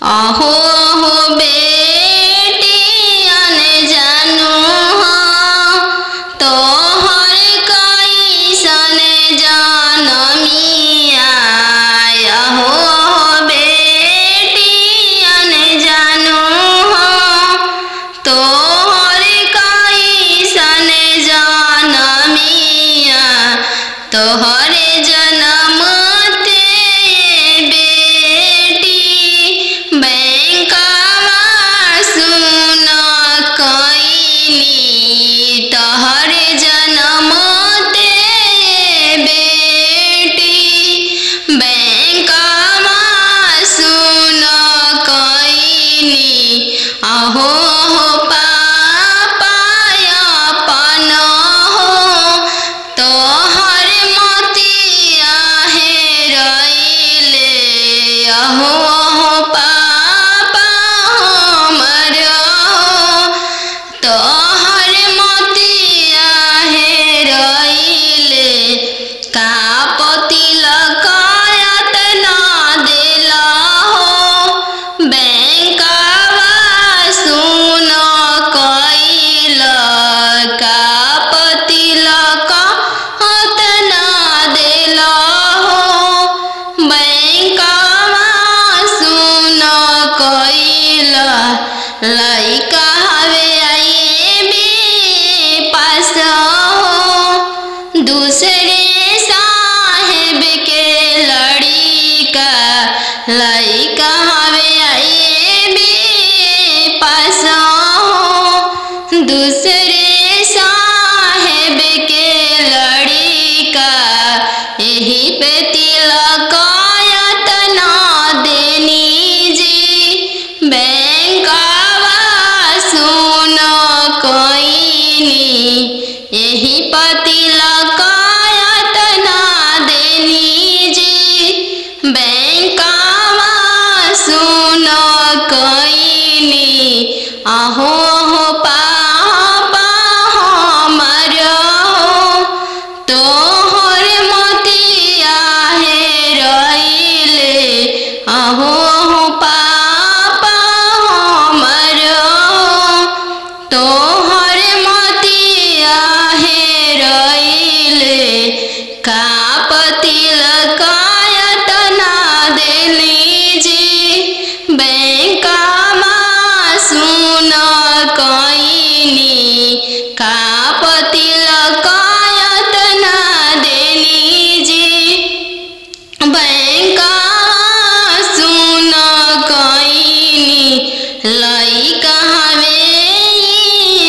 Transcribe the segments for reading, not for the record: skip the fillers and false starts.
अहो हो बेटियन जानू हो तोहर कैसन जनमिया। अहो हो बेटियन जानू हो तोहर कैसन जनमिया। तोहरे जनम अहो हो पापाया पन हो तोहर मोतिया हेरैले। अहो हो पापा हमर हो तोहर मोतिया हेरैले। कापति लकायत ना देला हो बैंक लइका हवे आईबी पास हो दूसरे साहेब के लड़िका। लइका हवे आईबी पास हो दूसरे साहेब के लड़िका। यही पे तिलक ना देनी जी बैंक यही पति लकायत ना देनी जी बैंक सुन कईनी। अहो हो पापा हमर हो तोहर मोतिया हेरैले। अहो हो पापा हमर हो तोहर मोतिया हेरैले। कापति लकायत ना देनी जी बैंक सुन कईनी। कापति लकायत ना देनी जी बैंक सुन कईनी। लइका हवे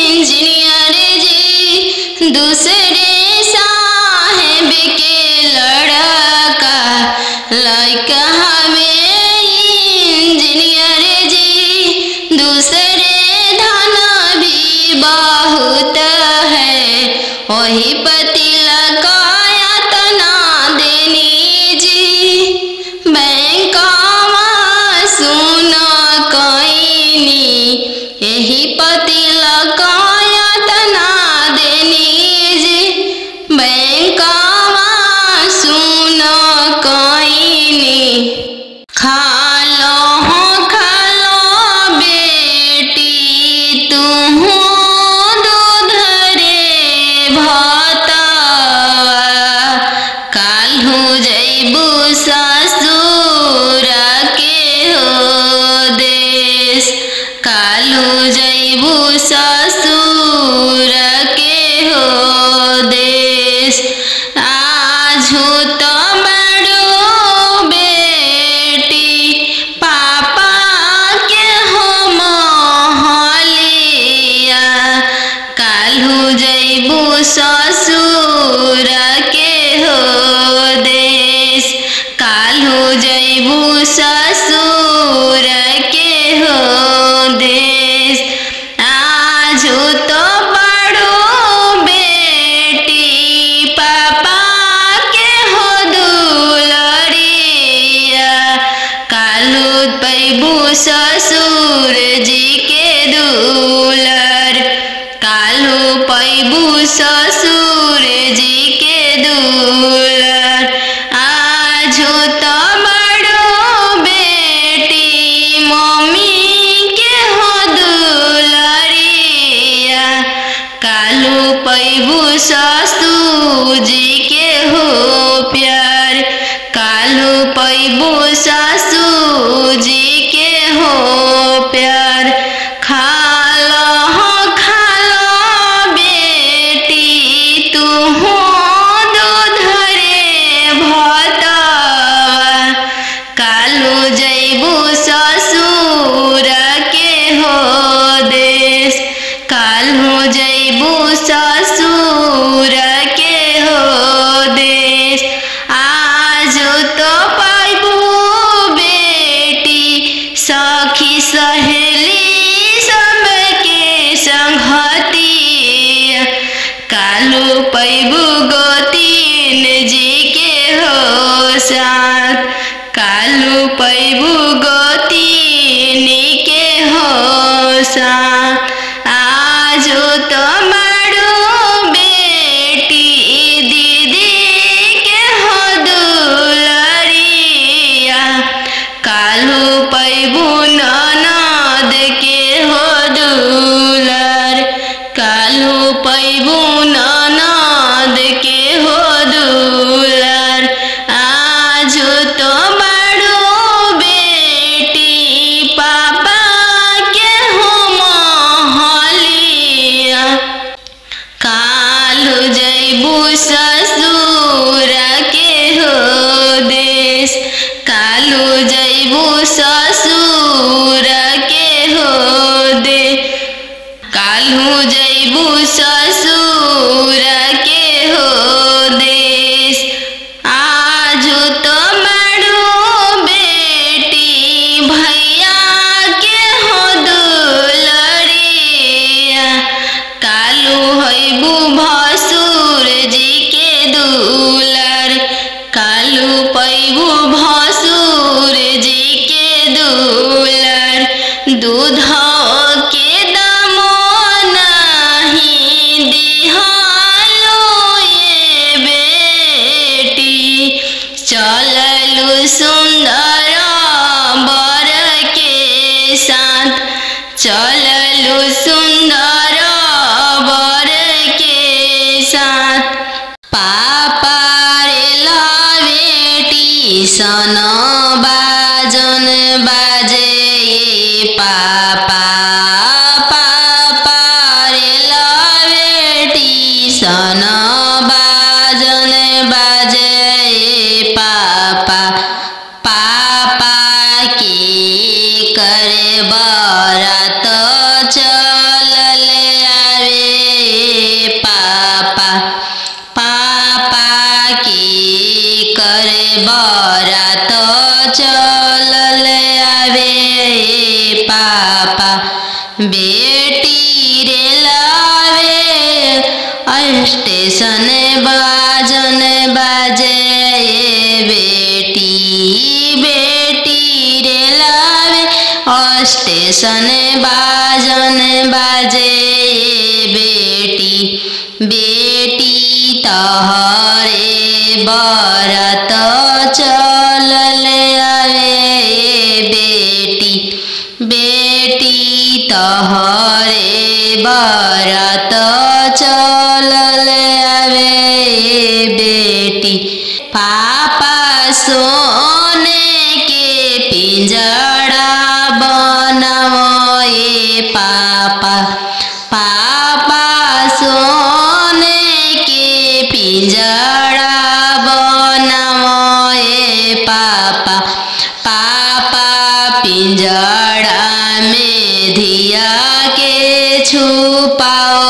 इंजीनियर जी दूसरे साहेब के लड़का। लइका हवे इंजीनियर जी दूसरे धन भी बहुत है। वही पति लकायत ना देनी जी बैंक सुन कईनी। यही पति लकायत ना देनी जी बैंक सुन कईनी। खालो बेटी तुहू दूध रे भाता। काल्हू जैबू ससुर के हो देश। काल्हू जैबू ससुर के हो देश। आजू तो बड़ो बेटी पापा के हो महलिया। काल्हू जैबू ससुर के हो देश। काल्हू जैबू ससुर के हो देश। आजू तो बड़ो बेटी पापा के हो दुलरिया। काल्हू पैबू ससुर जी के दुलर। काल्हू पैबू ससुर जी के दुलर। आजू तो बड़ो बेटी मो ससुर जी के हो प्यार, कालू पैबू ससुर जी के हो प्यार। खालो बेटी तू हो दूध रे भतवा, कालू जैबू ससुर के हो देश, कालू जैबू ससुर के हो देश। आज तो पाइबू बेटी सखी सहेली सबके संगतिया, कालू पैबू गोतीन जी के हो साथ, कालू पैबू गोतीन के हो साथ। आज तो मारू बेटी दीदी के हो दुलरिया, कालू पैबू ननद के हो दुलर, कालू पैबू ननद के हो दुलर। आज तो मारू बेटी पापा के हो महलिया, कालू जैबू ससुर के हो देश, कालू जैबू ससुर के हो दे, कालू जैबू ससुर के हो देश। आज तो मारू बेटी भैया के हो दुलरिया, कालू हैबू भसुर जी के दुलर, कालू पैबू भसुर जी के दुलर। दूध के दामो नहीं दिहालो ये बेटी, चललू सुंदर बर के साथ, चललू सुंदर बर के साथ। पापा रे ला बेटी सन बाजन बाजे पापा, पापा रे ला बेटी सन बाजन बाजे पापा। पापा की करे बरात चलले आवे पापा, पापा की करे बरात चलले आवे पापा। बेटी रे लावे स्टेशन बाजन बाजे बेटी, बेटी रे लावे स्टेशन बाजन बाजे बेटी। बेटी तहरे बरात चलले आवे बेटी, बेटी तहरे बरात चलले आवे बेटी। पापा सोने के पिंजड़ा बनाओ पापा, पापा सोने के पिंजड़ा बनाओ पापा। पापा पिंजड़ा में धिया के छुपाओ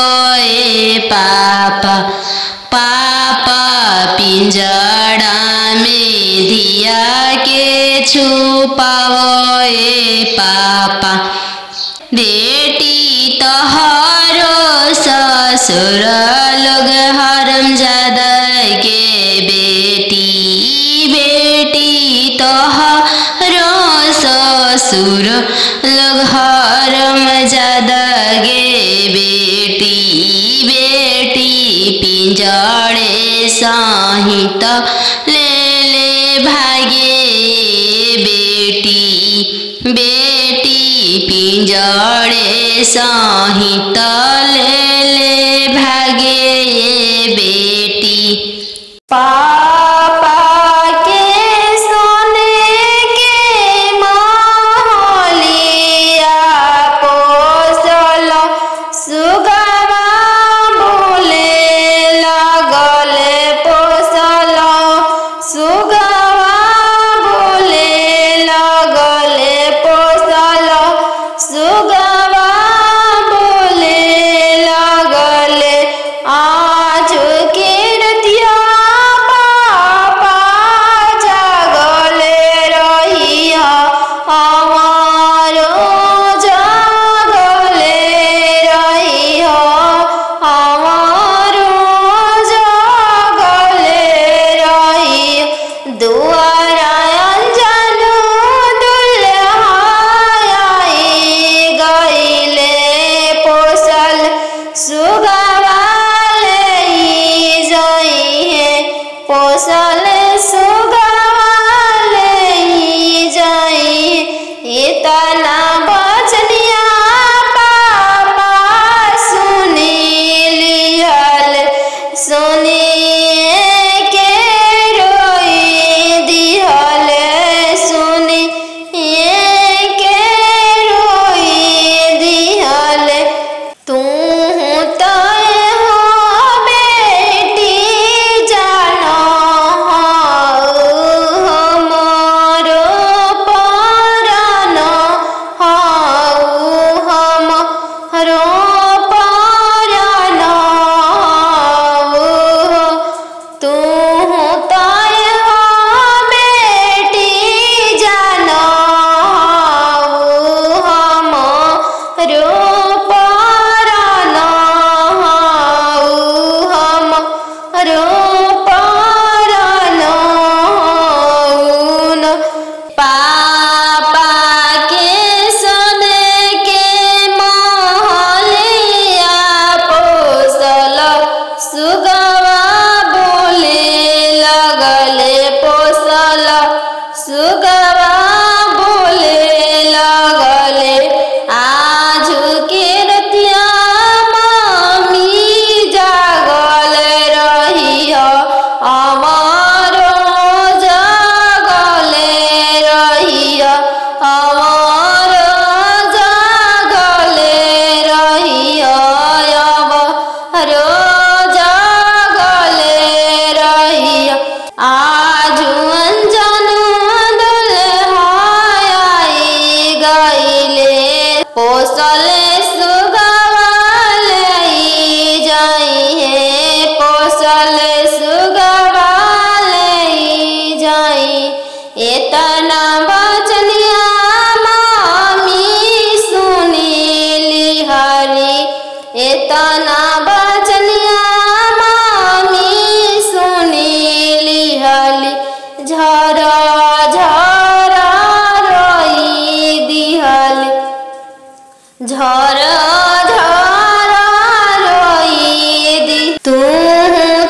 पापा, पापा पिंजड़ा में धिया के छुपाओ पापा। बेटी तोहरो ससुर लोग हरामजादा के बेटी, बेटी तोहरो ससुर लोग हरामजादा गे बेटी, बेटी पिंजड़े सहित ले ले भागे बेटी, बेटी पिंजड़े सहित ले ले भागे ये बेटी। पापा के सोने के महलिया पोसल सुगवा बोले लगले पोसल सुगवा बोले लगले पोसल सुगवा बोले लगले आज के रतिया पापा जागले रहिया हमारो जागले रहिया हमारो जागले रहिया। दुआरा अंजनु दुल्हा आई गईले पोसल सुगवा ले जाइए पोसल सुगवा ले जाइए। इतना बचनिया पापा सुनी लिहल सुनिए के रोई दिहल सुनिए के रोई दिहल। तू तय हो बेटी जानो हमारो परानो हमारो परानो तू तय हो बेटी जानो हमारो परानो हमारो परानो। पापा के सोने के महलिया पोसल सुगवा बोले लगले पोसल सुगवा बोले लगले आज के रतिया मम्मी जागल रहिया हमारो जागले रहिया हमारो जागले रहिया हमारो जागले रहिया। आज अंजनु दुल्हा आई गईले पोसल सुगवा ले जाइए पोसल सुगवा ले जाइए। इतना बचनिया मामी सुनी लिहरी इतना बचनिया मामी सुनी लिहली झरा झरा रोई दिहली झरा झरा रोई दी। तू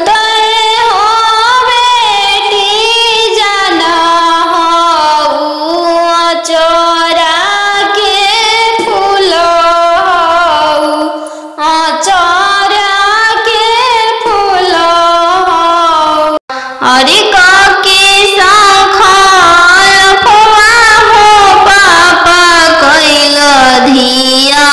तय हो बेटी जाना चोरा के फूल चोरा के फूल अरे काके साखल फुआ हो पापा कैल धिया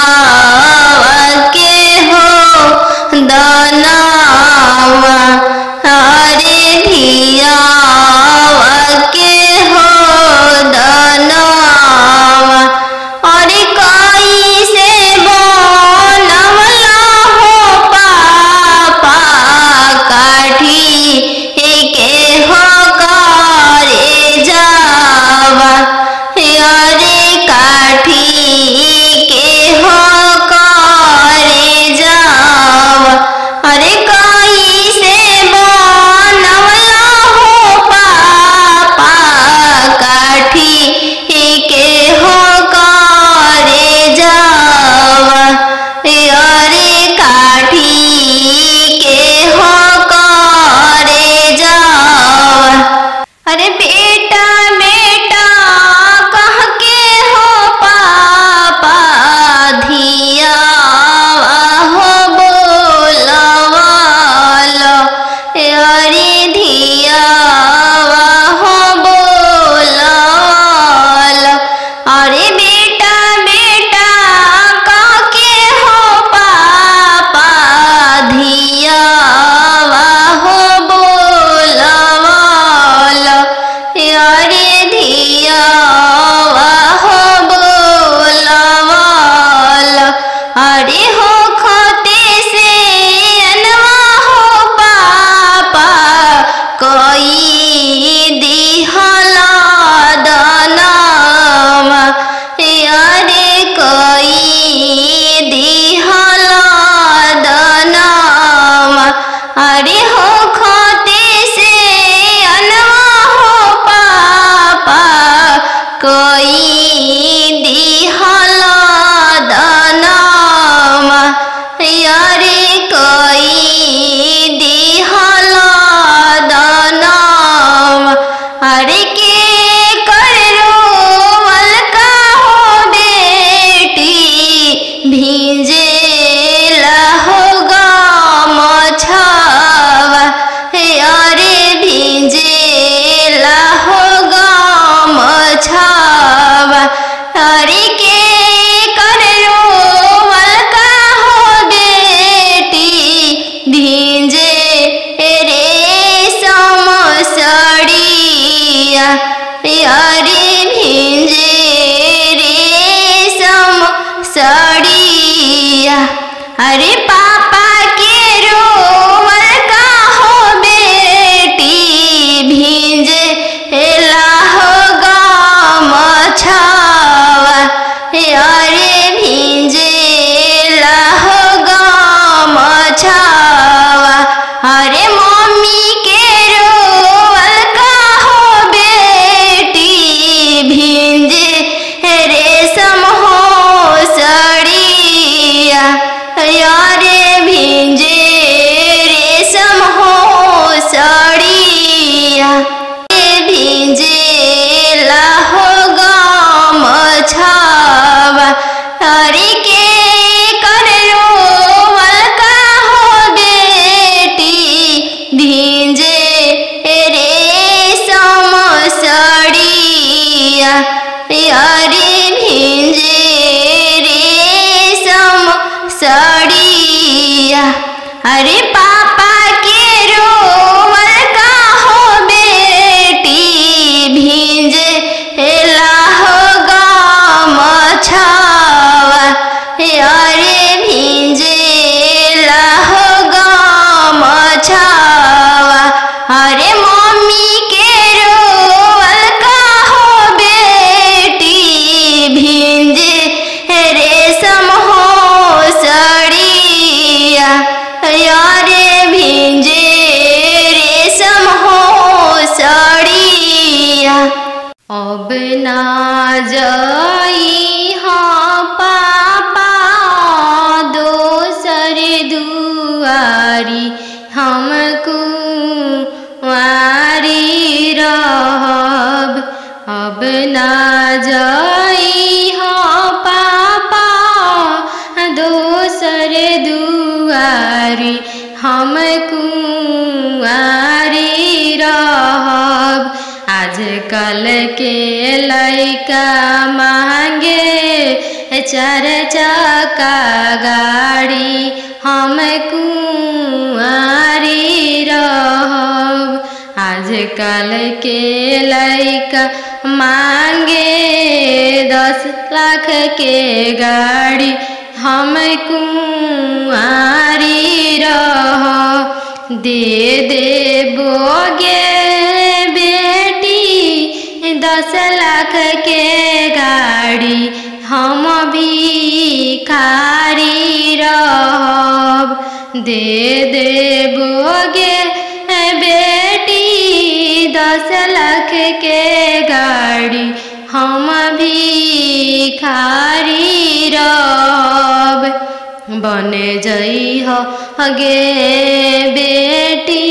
कोई दिहल दनमा अरे हो खोते से अनवा हो पापा कोई दिहल दनमा यारे कोई दिहल दनमा अरे के करो वलका हो बेटी भींजे लहोगा मछावा अरे भींजे लहोगा मछावा अरे के करो वलका हो बेटी भींजे रेशम सड़िया अरे भींजे रेशम सड़िया अरे पापा के रोवल का हो बेटी भींजे लहोगा मछावा अरे भींजे लहोगा मछावा अरे मम्मी के रोवल का हो बेटी भींजे रेशम हो सड़िया अरे भींजे रेशम हो सड़िया भींजे लहोगा मछावा अरे के करो वलका हो बेटी भींजे रेशम सड़िया अरे भींजे रेशम सड़िया अरे पापा के रोवल का हो बेटी भींजे लहोगा मछावा अरे भींजे लहोगा मछावा अरे मम्मी के रोवल का हो बेटी भींजे रेशम हो सड़िया अरे भींजे रेशम हो सड़िया अब ना जाई हाँ पापा दोसर दुआरी हमको वारी रहब अब ना जाई हाँ पापा दोसर दुआरी हमको वारी रहब आजकल के लइका मांगे 4 चक्का गाड़ी हम कुंवारी रहब आजकल के लइका मांगे 10 लाख के गाड़ी हम कुंवारी रहब दे देबोगे बेटी 10 लाख के गाड़ी हम भिखारी रहब दे देबोगे बेटी 10 लाख के गाड़ी हम भिखारी रहब बन जइह गे बेटी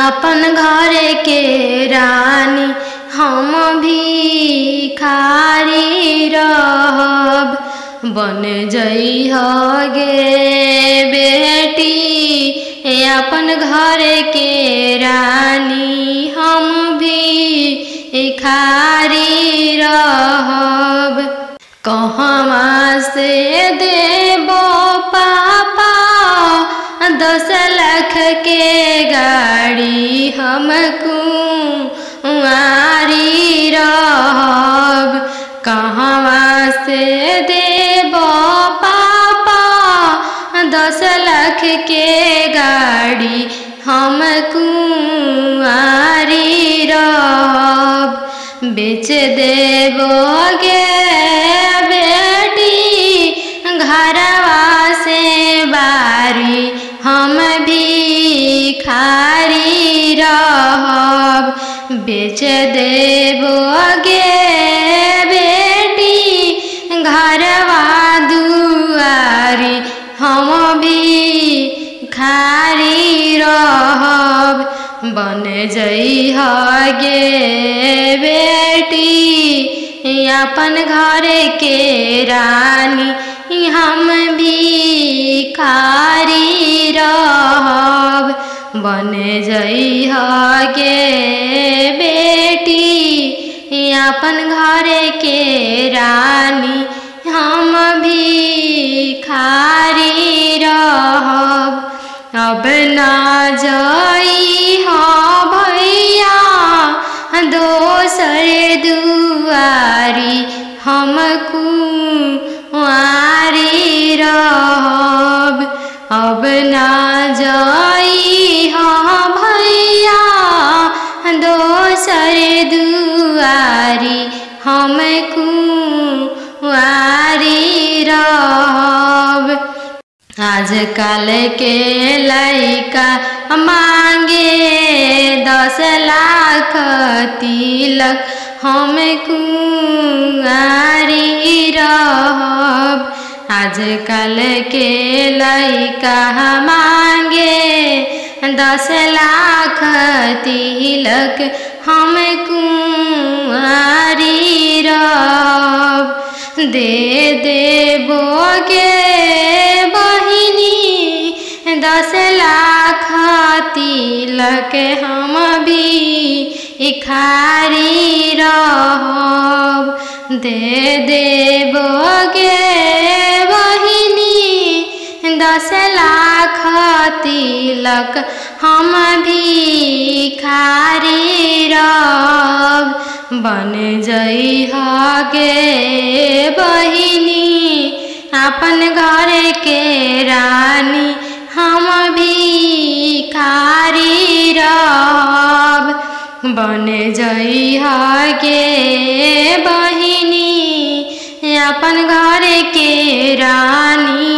अपन घर के रानी हम भिखारी रहब बन जइह गे बेटी अपन घर के रानी हम भिखारी रहब कहवा से देबो पापा 10 लाख के गाड़ी हम कुंवारी रहब कहवा से देबो पापा 10 लाख के गाड़ी हम कुंवारी रहब बेच देबोगे घरवा दुआरी हम भिखारी रहब। बन जइह गे बेटी अपन घर के रानी हम भिखारी रहब। बन जइह गे बेटी अपन घर के रानी हम भिखारी रहब। अब ना जइह भैया दोसर दुआरी हम कुंवारी रहब। अब ना जइह भैया दोसर दुआरी हम कुंवारी रहब। आजकल के लइका मांगे 10 लाख तिलक हम कुंवारी रहब। आजकल के लइका मांगे 10 लाख तिलक हम कुंवारी रहब। दे देबोगे बहिनी 10 लाख तिलक हम भिखारी रहब। दे देबोगे बहिनी 10 लाख तिलक हम भिखारी रहब। बन जइह गे बहिनी अपन घर के रानी हम भिखारी रहब। बन जइह गे बहिनी अपन घर के रानी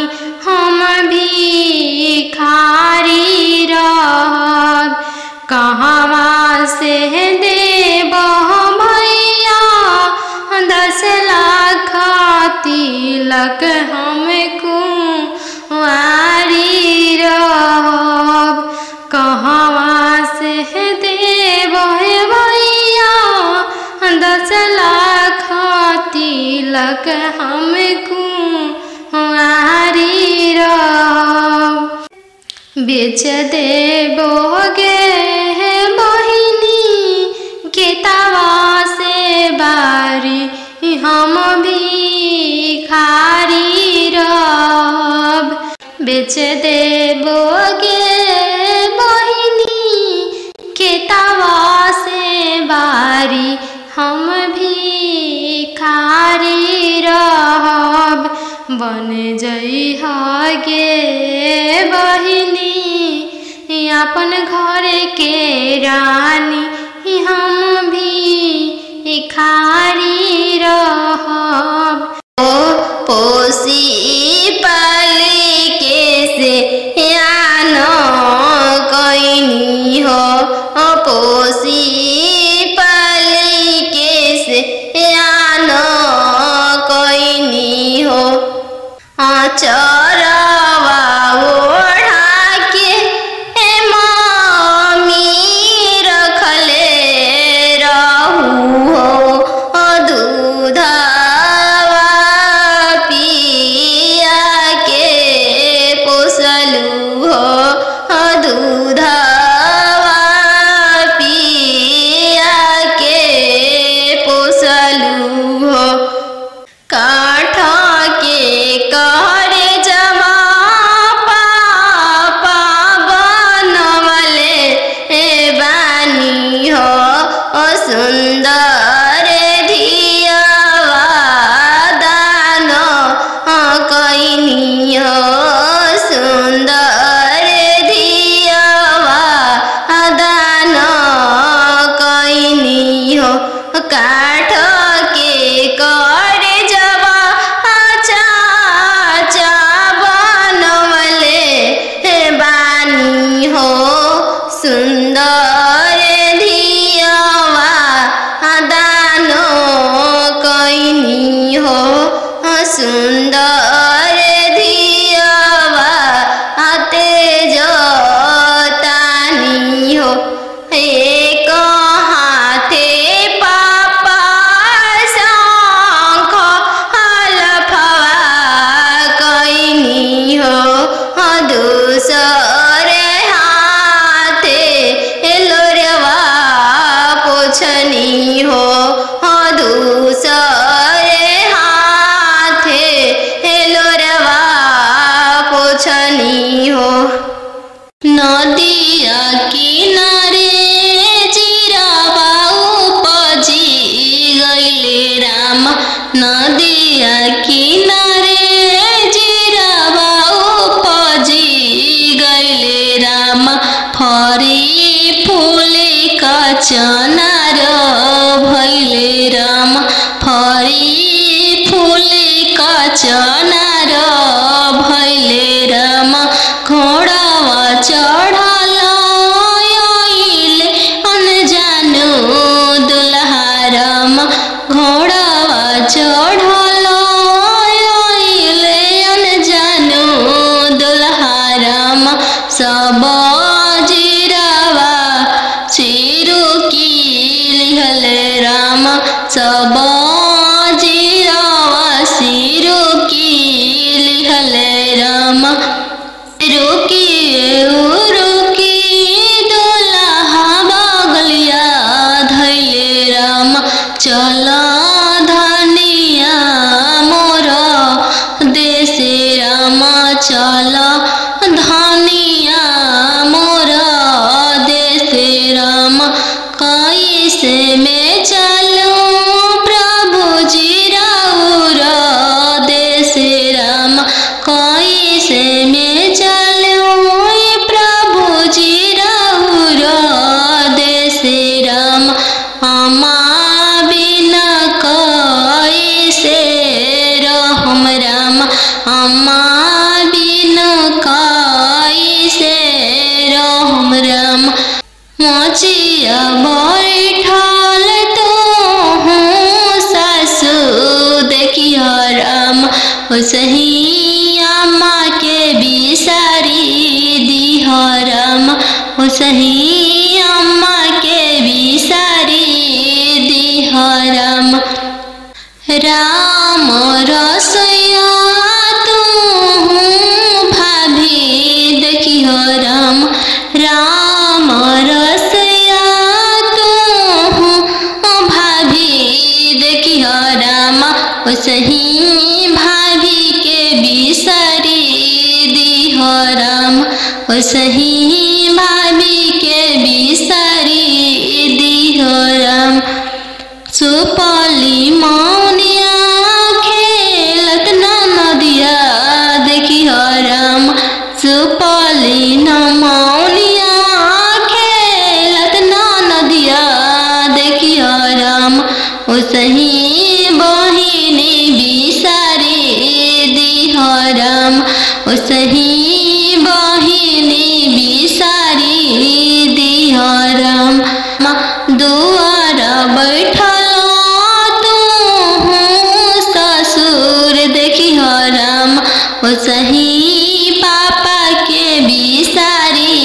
हम भिखारी रहब। कहवा से देब भैया 10 लाख तिलक हम कुंवारी रहब। कहवा से देब भैया 10 लाख तिलक हम कुंवारी रहब। बेच देबोगे बहिनी खेतवा से बारी हम भिखारी रहब। बेच देबोगे बहिनी खेतवा से बारी हम भिखारी रहब। बन जइह गे बहिनी अपन घर के रानी हम भिखारी रहब। पोसी पाली के से यान कैनी हो। पोसी पाली के से यान कैनी हो। चरवा ओढ़ा के मम्मी रखले रहू हो। दूधवा पिया के पोसलू हो। दूधवा पिया के पोसलू हो। काठ के करे जमा पापा बनवले बानी हो। सुंदर धियावा दान कैनी हो। सुंदर धियावा दान कैनी हो। काठ के करे जमा सुंदर धियावा तेज तानी हो एक हाथे पापा शंख हलफवा कैनी हो दूसरे हाथे लोरवा पोछनी हो दूसरे हाथे लोरवा पोछनी हो। नदिया किनारे जिरावा उपजी गइले राम नदिया किनारे जिरावा उपजी गइले राम फरी फूले का चनार भइले राम फरी फूले का चनार भइले राम घोड़ावा चढ़ल आइले अनजानो दुल्हा राम घोड़ावा चढ़ल आइले अनजानो दुल्हा राम सब जिरावा चिरू की लिहल राम सब जिरावा सिरू की लिहल राम रुकी दुल्हा बगलिया धैले राम चल धनिया मोर देश राम चल धनिया मोर देश राम कैसे में चलूं प्रभु जी राउर देश राम कैसे में चलूं प्रभु जी राउर देश राम अम्मा बिना कैसे रहम राम अम्मा बिना कैसे रहम राम मोचिया बैठल तो हूँ सासू देखियो राम सही अम्मा के बिसारी दिह राम सही अम्मा के बिसारी दिह राम राम रसोया तू भाभी देखियो राम राम रसोया तू भाभी देखियो राम सही भाभी के बिसारी दिह राम सही भाभी के बिसारी दिह राम सुपली मौनिया खेलत नदिया देखियो राम सुपली मौनिया खेलत नदिया देखियो राम सही बहिनी बिसारी दिह राम सही बहिनी बिसारी दिह राम दुआर बैठल तू ससुर देखियो राम सही पापा के बिसारी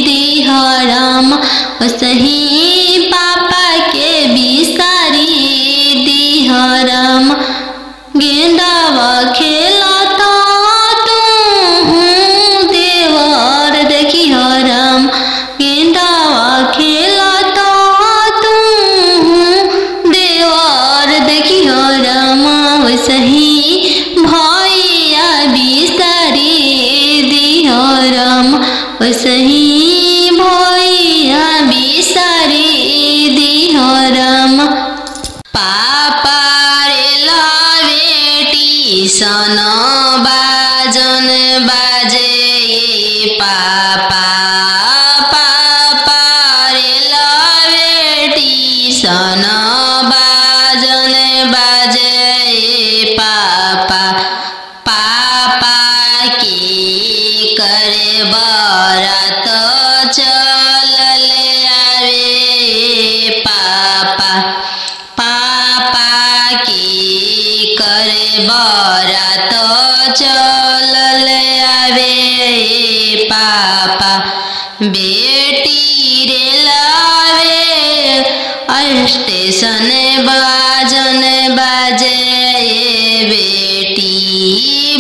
दिह राम सही पापा के बिसारी दिह राम गेंदावा खेलता तू देवर देखियो राम गेंदावा खेलता तू देवर देखियो राम सही भैया बिसारी दिह राम सही भैया बिसारी दिह राम पापा रे बेटी सन बाजन बाजे पापा पापा रे बेटी सन बाजन बाजे पापा पापा की करे बारात चल आवे पापा पापा की करे बारात तो चलल आवे पापा बेटी रे लावे स्टेशन बाजन बाजे बेटी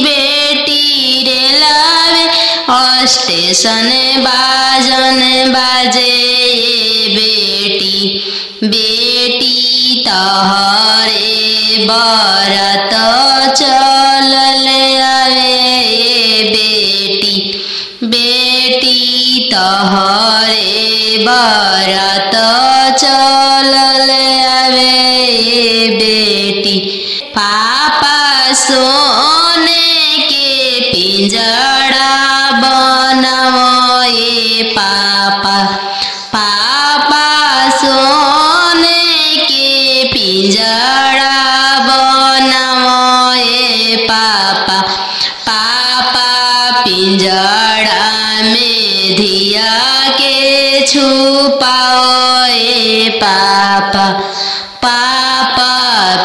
बेटी रे लावे स्टेशन बाजन बाजे बेटी बेटी तोहरे बरत चलल आवे बेटी बेटी तोहरे बरत चलल आवे बेटी पापा सोने के पिंजड़ा बनावो पापा पापा सोने के पिंजड़ा बनावो पापा पापा पिंजड़ा में धिया के छुपाओ पापा पापा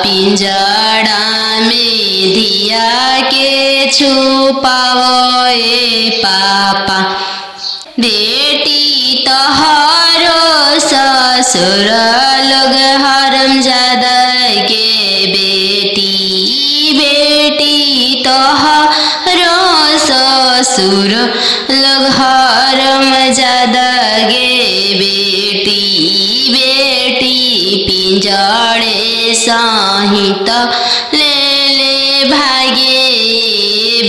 पिंजड़ा में धिया के छुपाओ पापा बेटी तोहरो ससुर लोग हरामजादा के बेटी बेटी तोहरो ससुर लोग हरामजादा गे बेटी बेटी पिंजड़े सहित ले भागे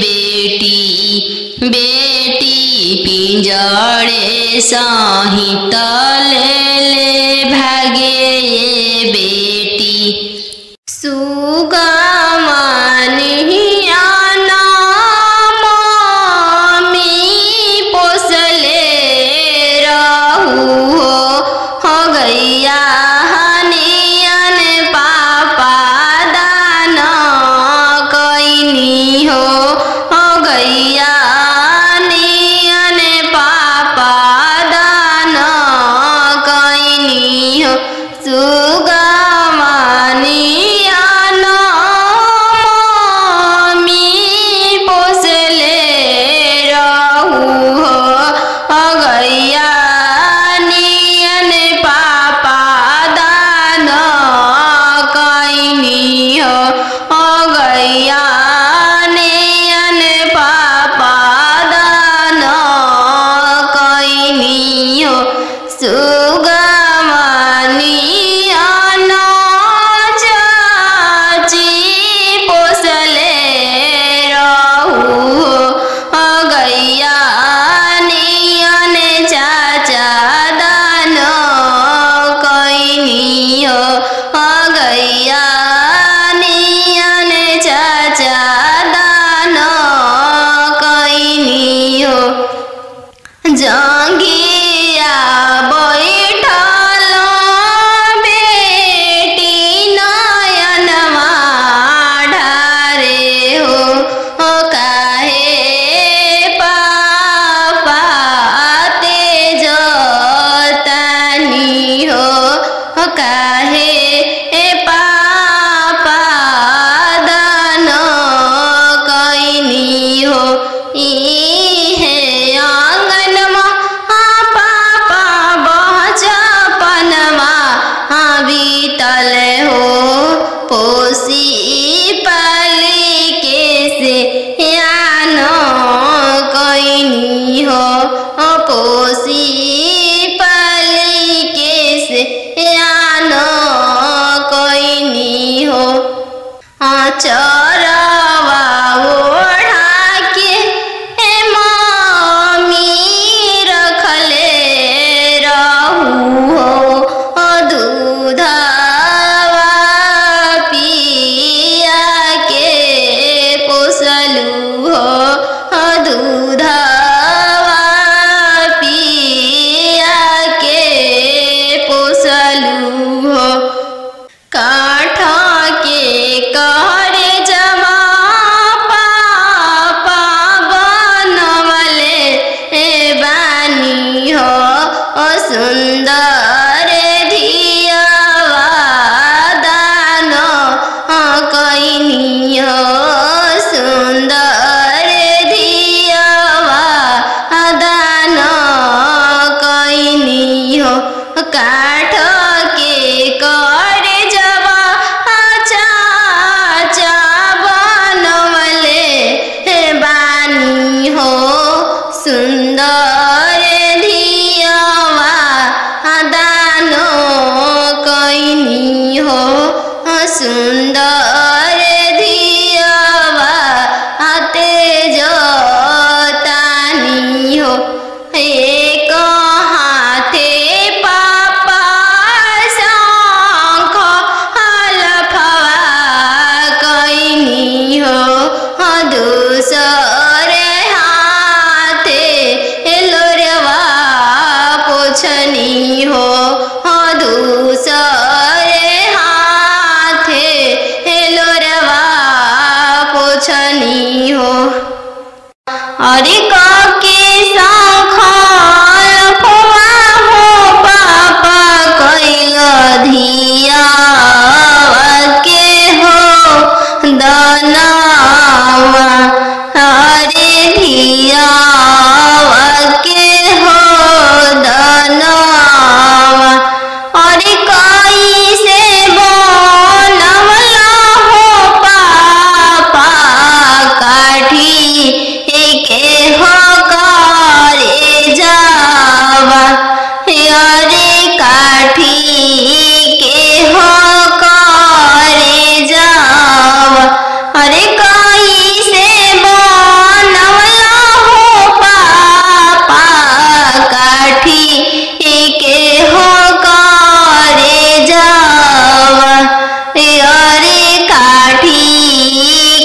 बेटी बेटी पिंजड़े सहित ले भागे बेटी सुगमनिया नामी पोसले रहू हो गैया हनियन पापा दान कैनी हो गैया नियन पापा दान कैनी हो सुगमनिया नामी पोसले रहू हो गैया नियन पापा दान कैनी हो गैया नियन पापा दान कैनी हो सुगमनिया चाची पोसले रहू हो गैया नियन चाचा दान कैनी हो गैया नियन चाचा दान कैनी हो जंगिया बैठल बेटी नयनमा ढारे हो काहे पापा तेज तानी हो काहे पापा दान दूसरे हाथे लोरवा पोछनी हो दूसरे हाथे लोरवा पोछनी हो। अरे के संखल फुआ हो पापा कैल धिया के हो दनावा अरे धिया के हो दनावा। अरे कैसे बनवला हो पापा काठी के हो करे जावा अरे काठी के हो करे जावा। अरे कैसे बनवला हो पापा काठी के हो करे जावा अरे काठी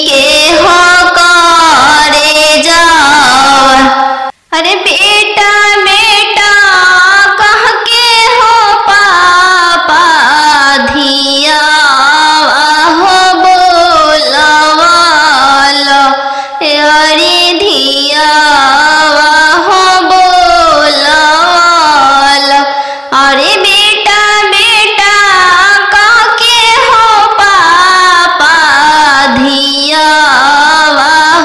के हो करे जावा। अरे बेटा बेटा कह के हो पापा धिया हो बोलवाल अरे धिया हो बोलवाल। अरे बेटा बेटा कह के हो पापा धिया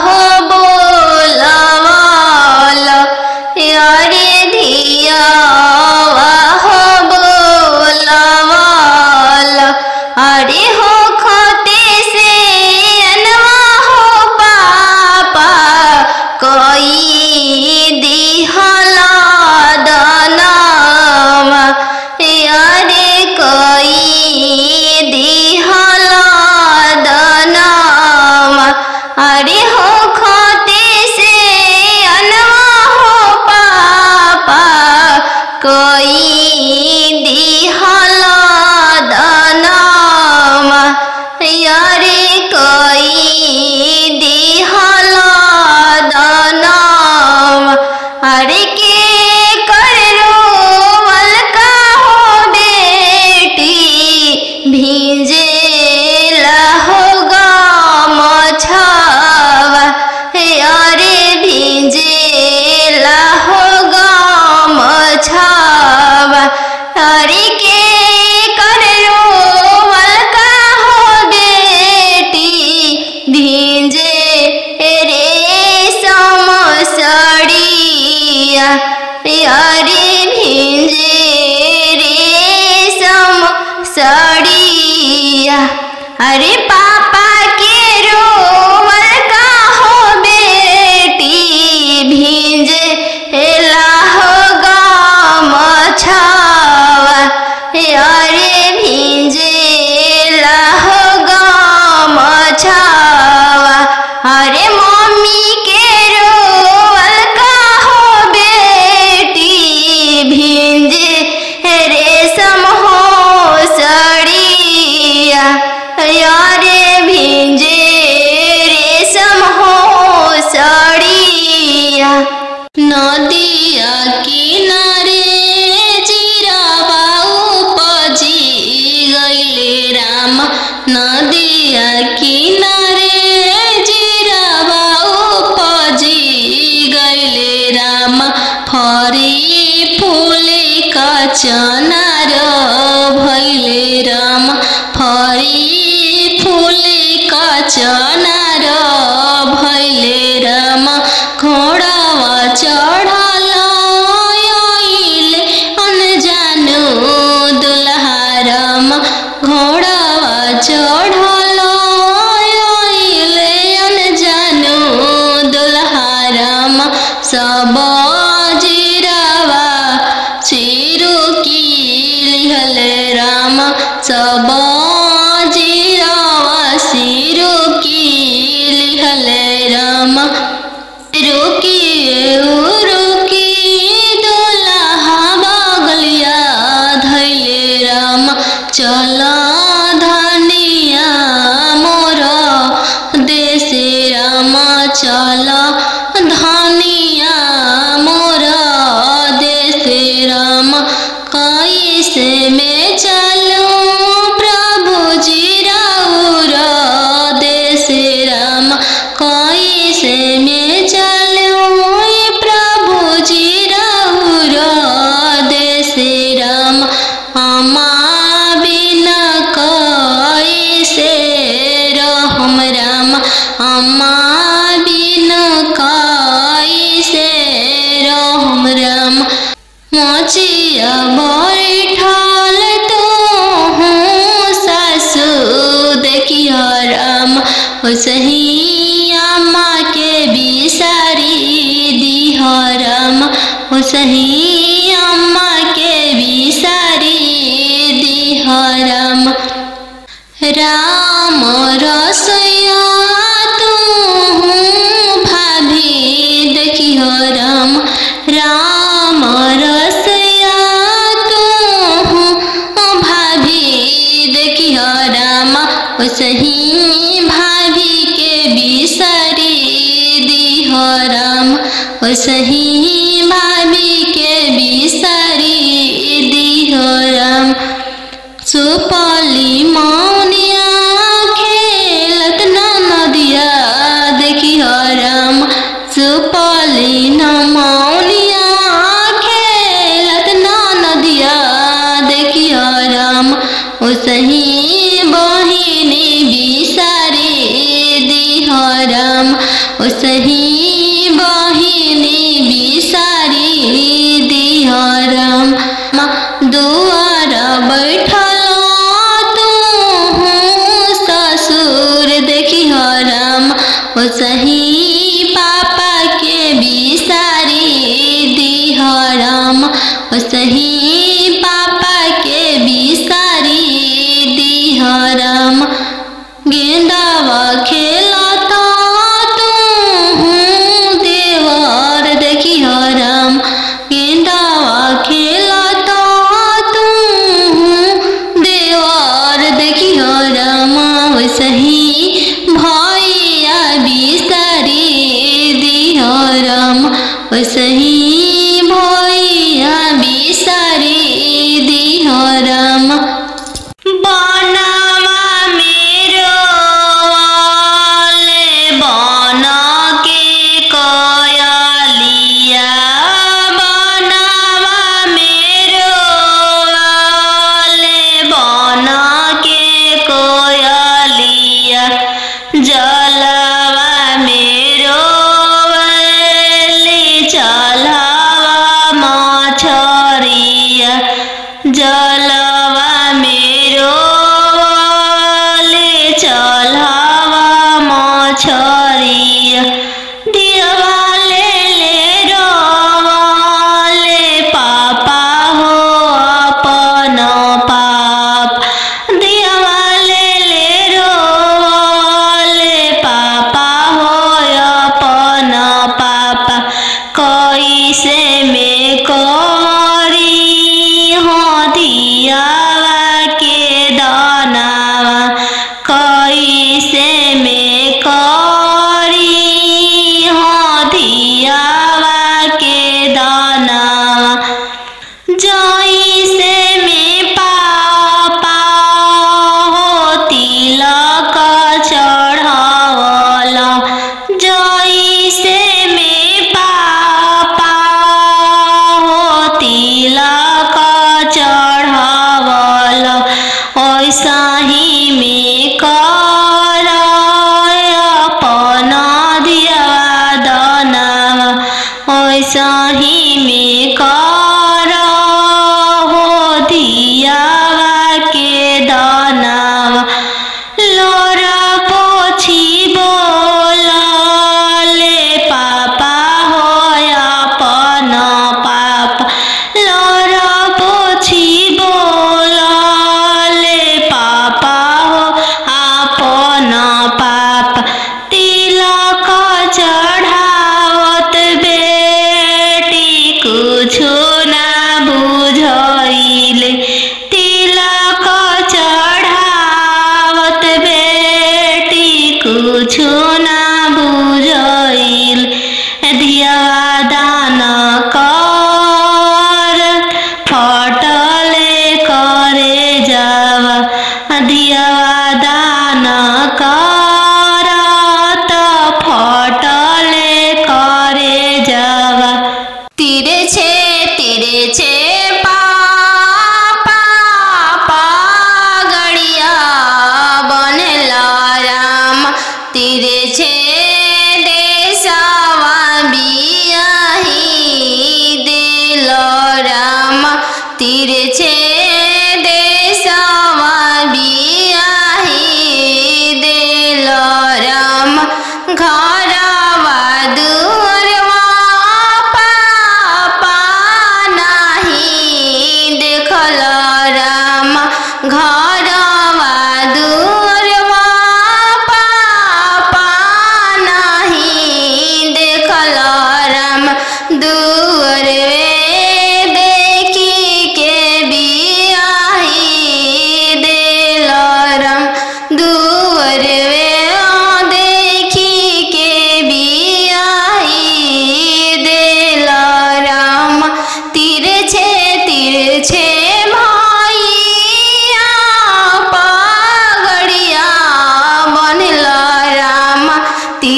हो बोलवाल अरे धिया हो बोलवाल। अरे हो खते से अनवा हो पापा कोई दिहला दनावा अरे कोई दिहला दनावा। अरे हो खते से अनवा हो पापा कोई दिहला दनावा अरे कोई दिहला दनावा। अरे के कर रोवल का हो बेटी भीजे हो गमछावा अरे भीजे हो गमछावा। अरे के कर रोवल का हो बेटी भीजे रेशम साड़िया अरे भीजे रेशम साड़िया। अरे पापा के रोवल का हो बेटी भीजे हो गमछावा अरे भीजे हो गमछावा। अरे मम्मी के रोवल का हो बेटी भीजे रेशम हो साड़िया अरे भीजे रेशम हो साड़िया। नदिया किनारे जीरावा उपजी गइले राम नदिया किनारे जीरावा उपजी गइले राम। फरी फूले का चनार भइले राम फरी फूले का चनार भइले राम। घोड़ावा चढ़ल आइले अनजानो दुल्हा राम घोड़ावा चढ़ल आइले अनजानो दुल्हा राम। सब जीरावा चिरू की अम्मा बिन कैसे रहम राम। मचिया बैठल तो हूँ सासु देखिया राम। ओसही अम्मा के बिसारी दिह राम। ओसही अम्मा के बिसारी दिह राम। राम रसोइया तू भाभी देखिह राम। राम रसोइया तू भाभी देखिह राम। ओसही भाभी के बिसारी दिह राम। ओसही भाभी के बिसारी दिह राम। सुपली मौनिया खेलत नदिया देखिह राम। सुपली मौनिया खेलत नदिया देखिह राम। ओसही बहिनी बिसारी दिह राम। ओसही बहिनी बिसारी दिह राम। दुआर बैठल तू ससुर देखिह राम। ओसही पापा के बिसारी दिह राम। ओसही पापा के बिसारी दिह राम। गेंदावा खेलत तू देवर देखिह राम। गेंदावा खेलत तू देवर देखिह राम। ओसही भैया बिसारी दिह राम। ओसही भैया बिसारी दिह राम। बनवा मेरो वाले बन के कयलिया। बनवा मेरो वाले बन के कोयलिया। जलवा मेरो वाले चलवा मछरिया। जलवा मेरो वाले चलवा मछरिया। दिवाले ले रोवाले पापा हो अपन पाप। दिवाले ले रोवाले पापा हो अपन पापा। कैसे में करी हो दियावा के दानावा। कैसे में करी हो दियावा के दानावा। जैसे में पापा हो तिलक चढ़ावला। जैसे में पापा हो तिलक चढ़ावला। ओसही में कर अपन दियावा दानावा। ओसही में कर हो दियावा के दानावा। लोरा पोछी बोलले पापा हो अपन पापा। लोरा पोछी बोलले पापा हो अपन पापा। तिलक चढ़ावत बेटी कुछो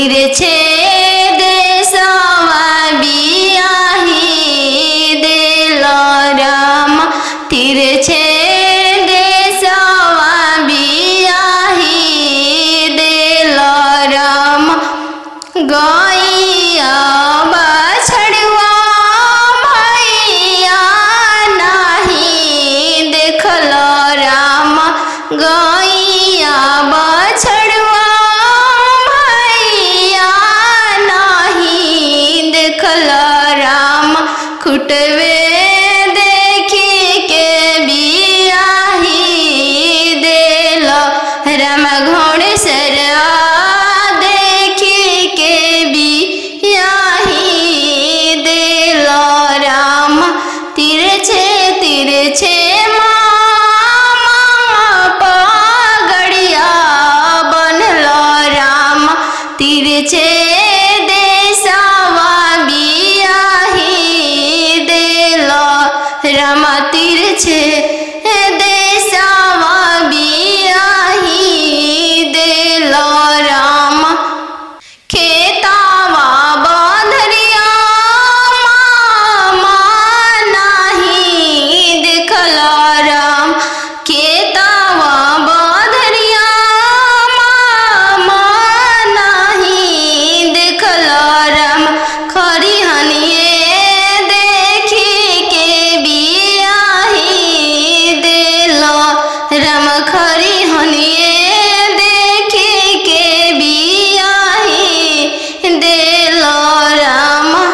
तिरछे देशवा बियाही देल रामा तिरछे देशवा बियाही देल रामा गैया बछड़ुआ भैया नहीं देखल रामा गैया बछड़ुआ भैया नहीं देखल रामा खुटवे देखी के बियाही देल रामा घोड़सरवा देखी के बियाही देल रामा तिरछे तिरछे मामा पगड़िया बनल रामा तिरछे देशवा बियाही देल रामा तिरछे देशवा बियाही देल रामा खेतावा बंधरिया मामा नहीं देखल राम खेतावा बंधरिया मामा नहीं देखल राम खरिहनिए देखी के बियाही देल राम खरिहनिए देखी के बियाही देल रामा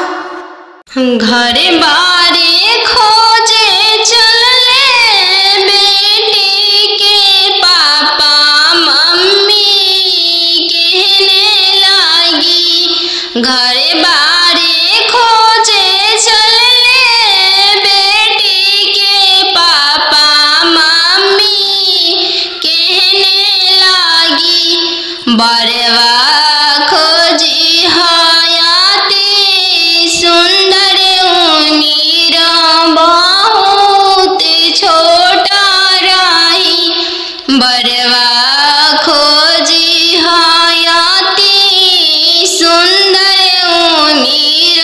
घरे बारे खोजे चलले बेटी के पापा मम्मी कहने लागी घरे बारे खोजे चलले बेटी के पापा मम्मी कहने लागी बरवा खोजी हयाती सुंदर उमीर बहुत छोटा रही बरवा खोजी हयाती सुंदर उमीर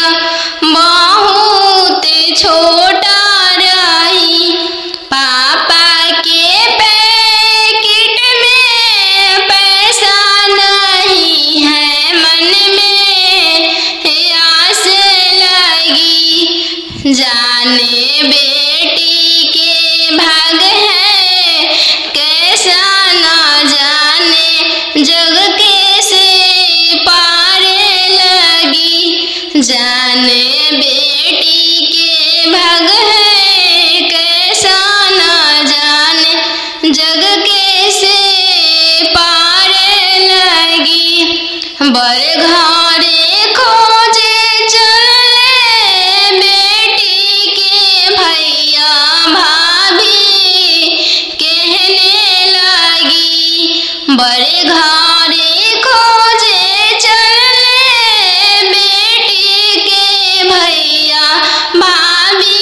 बहुत छोटा रही पापा के पैकेट में पैसा नहीं है मन में आस लगी जाने बेटी के भाग है कैसा न जाने जग कैसे पार लगी जाने बेटी के भाग है कैसा न जाने जग कैसे पार लगी बर घरे खोजे चलले बेटी के भैया भाभी कहने लगी बर घरे खोजे चलले बेटी के भैया भाभी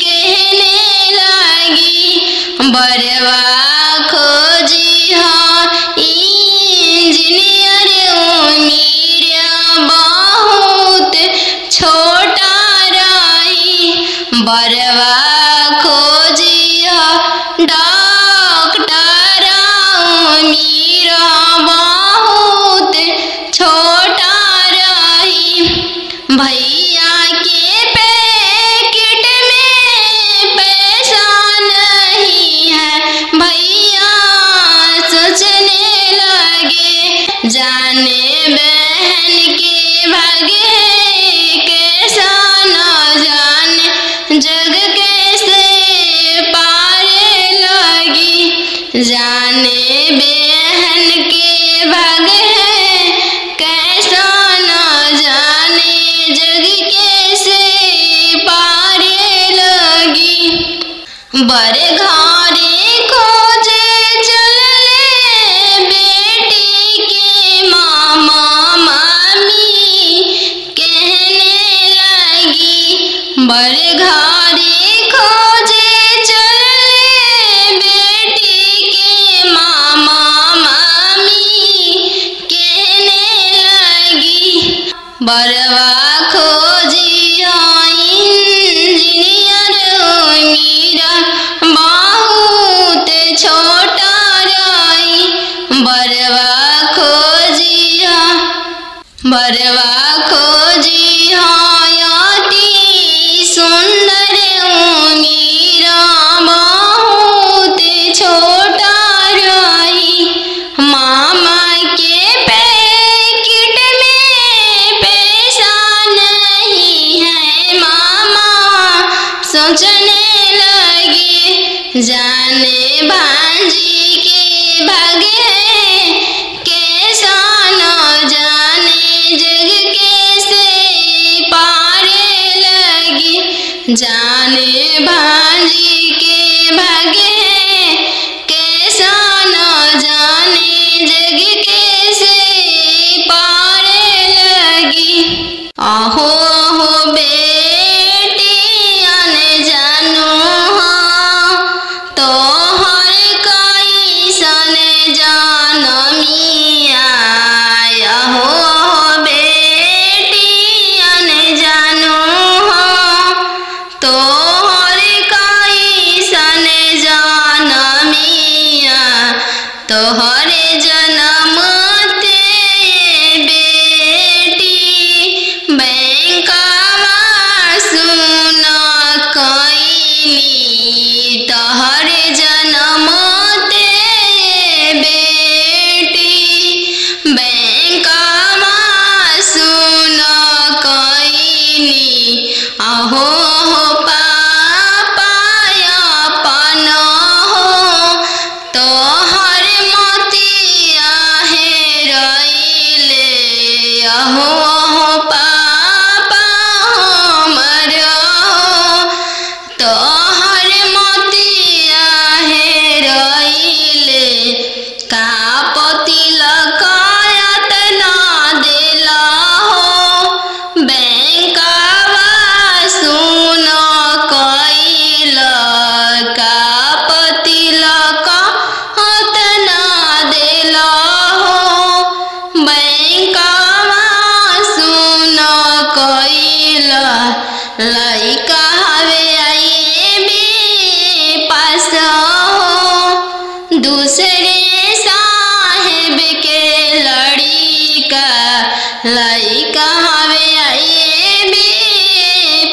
कहने लगी बरवा खोजी हाँ इंजीनियर उमीर बहुत छोटा रही बरवा खोजी हाँ डॉक्टर उमीर बहुत छोटा रही भैया के पैकेट में पैसा नहीं है भैया सोचने लगे जाने बहन के भाग्य है कैसा न जाने जग कैसे पार लगी जाने बहन के भाग्य है कैसा न जाने जग कैसे पार लगी बर घरे खोजे चलले बेटी के मामा मामी कहने लगी बर घरे खोजे चलले बेटी के मामा मामी कहने बरवा खोजी इंजीनियर मीरा बहुत छोटा रही। बरवा खोजी अति सुंदर मीरा बहुत छोटा रही। मामा के पैकेट में पैसा नहीं है। मामा सोचने लगे जाने भांजी के भागे कैसा न जाने जग कैसे पारे लगी। जाने भांजी के भागे कैसा न जाने जग कैसे पारे लगी। आहो हो बेटी आने जानू हाँ तो हर कैसन जानमिया। आहो बेटी आने जानू हाँ तो हर कैसन जानमिया। तोहर जन्म ते बेटी बैंकवा सुन कईनी। तोहर जन्म ते बेटी बैंकवा सुन कईनी। आहो हो पापा अपन हो तोहर मोतिया हेरइले। आहो हो पापा हमर हो तोहर मोतिया हेरइले। का पतिलक यातना देला हो बैंकवा सुन कइल। का पतिलक यातना देला हो बैंकवा सुन कइल। लइका हवे आईबी पास हो दूसरे साहेब के लड़िका। लइका हवे आईबी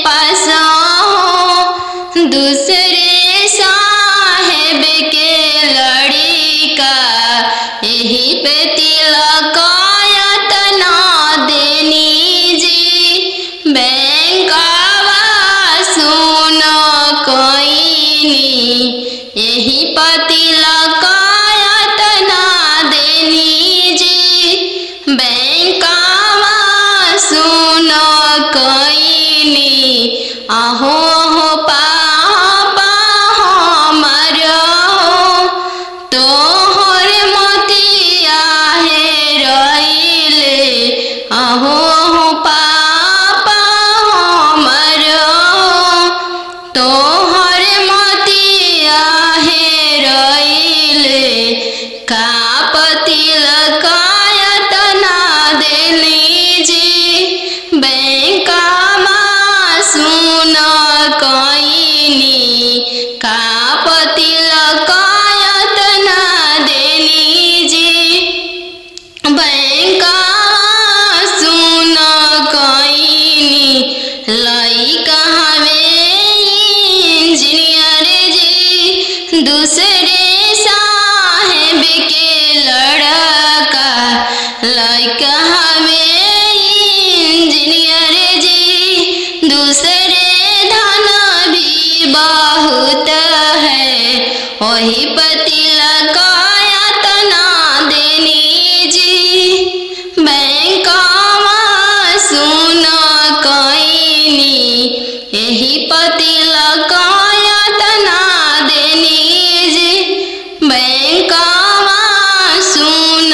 पास हो दूसरे साहेब के लड़िका। यही पे तिलक यातना देनी जी बैंकवा सुन कईनी। यही पतिलक यातना देनी जी बैंकवा सुन कईनी। आहो हो पापा हमर हो तोहर मोतिया हेरइले। आहो हो पापा हमर हो तोहर मोतिया हेरइले। का पतिलक यातना देली जी बैंकवा सुन कईनी। का पतिलक यातना देली जी बैंकवा सुन कईनी। लइका हवे इंजीनियर जी दूसरे साहेब के लड़का। लइका हवे इंजीनियर जी दूसरे धन भी बहुत है। वही पतिलक यातना देनी जी बैंकवा सुन कईनी। यही पतिलक यातना देनी जी बैंकवा सुन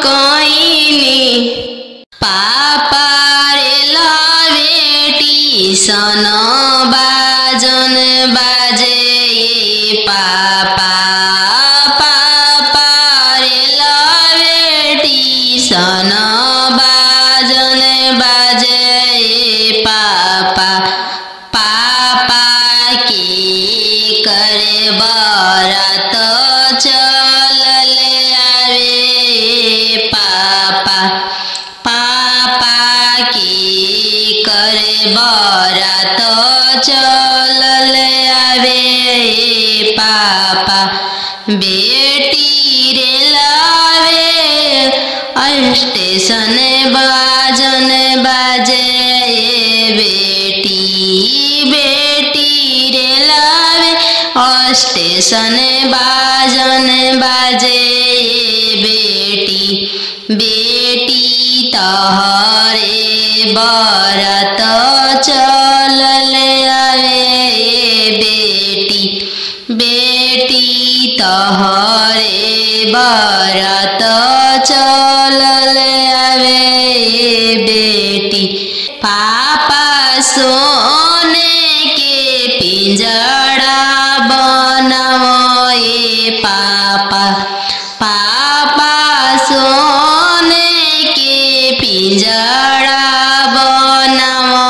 कईनी। पापा रे बेटी सन बाजन बाजे पापा। पापा रे बेटी सन बाजन बाजे करे बारात चलल आवे पापा बेटी रे लावे स्टेशन बाजन बाजे बेटी बेटी रे लावे स्टेशन बाजन बाजे बेटी बेटी तहरे बारात चलल आवे बेटी बेटी तहरे बारात चलल आवे बेटी पापा सोने के पिंजड़ा बनाओ पापा पापा सोने के पिंजड़ा बनाओ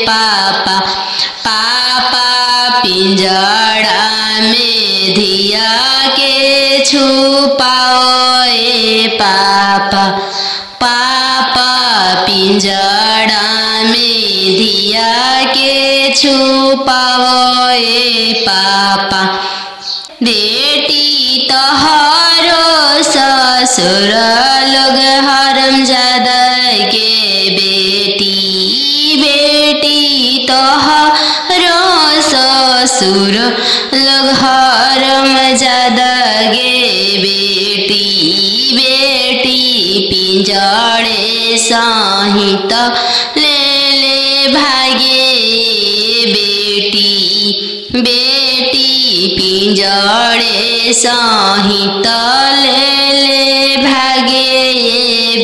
पापा पापा पिंजड़ा में धिया के छुपाओ पापा पापा पिंजड़ा में धिया के छुपाओ पापा बेटी तोहरो ससुर लोग हरमजादा के बेटी बेटी तोहरो ससुर लोग हरमजादा गे बेटी बेटी पिंजड़े सहित ले ले भागे बेटी बेटी पिंजड़े सहित ले ले भागे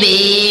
बेटी।